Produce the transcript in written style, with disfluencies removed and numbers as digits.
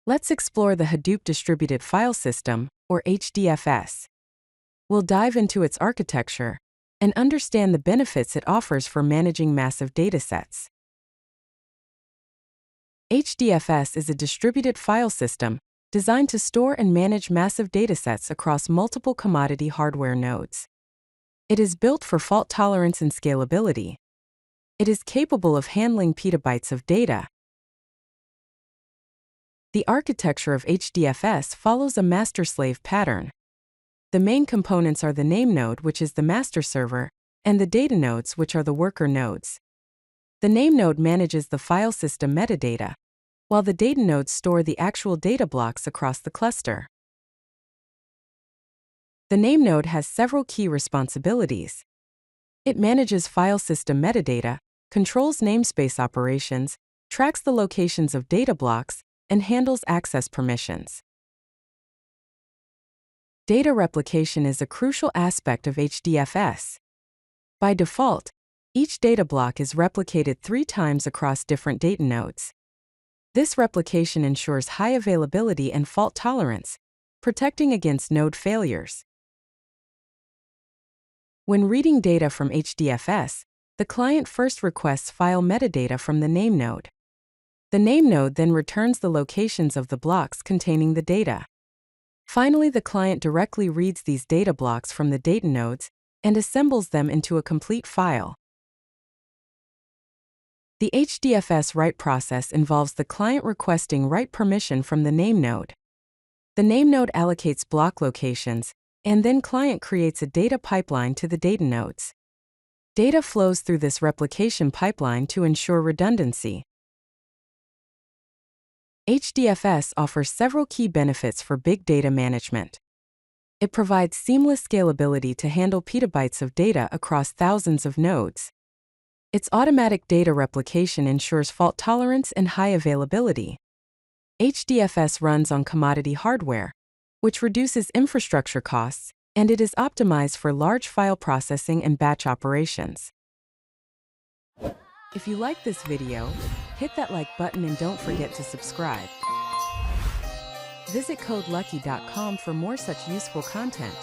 Let's explore the Hadoop Distributed File System, or HDFS. We'll dive into its architecture and understand the benefits it offers for managing massive datasets. HDFS is a distributed file system designed to store and manage massive datasets across multiple commodity hardware nodes. It is built for fault tolerance and scalability. It is capable of handling petabytes of data. The architecture of HDFS follows a master-slave pattern. The main components are the NameNode, which is the master server, and the DataNodes, which are the worker nodes. The NameNode manages the file system metadata, while the DataNodes store the actual data blocks across the cluster. The NameNode has several key responsibilities. It manages file system metadata, controls namespace operations, tracks the locations of data blocks, and handles access permissions. Data replication is a crucial aspect of HDFS. By default, each data block is replicated 3 times across different data nodes. This replication ensures high availability and fault tolerance, protecting against node failures. When reading data from HDFS, the client first requests file metadata from the NameNode. The NameNode then returns the locations of the blocks containing the data. Finally, the client directly reads these data blocks from the DataNodes and assembles them into a complete file. The HDFS write process involves the client requesting write permission from the NameNode. The NameNode allocates block locations, and then client creates a data pipeline to the DataNodes. Data flows through this replication pipeline to ensure redundancy. HDFS offers several key benefits for big data management. It provides seamless scalability to handle petabytes of data across thousands of nodes. Its automatic data replication ensures fault tolerance and high availability. HDFS runs on commodity hardware, which reduces infrastructure costs, and it is optimized for large file processing and batch operations. If you like this video, hit that like button and don't forget to subscribe. Visit CodeLucky.com for more such useful content.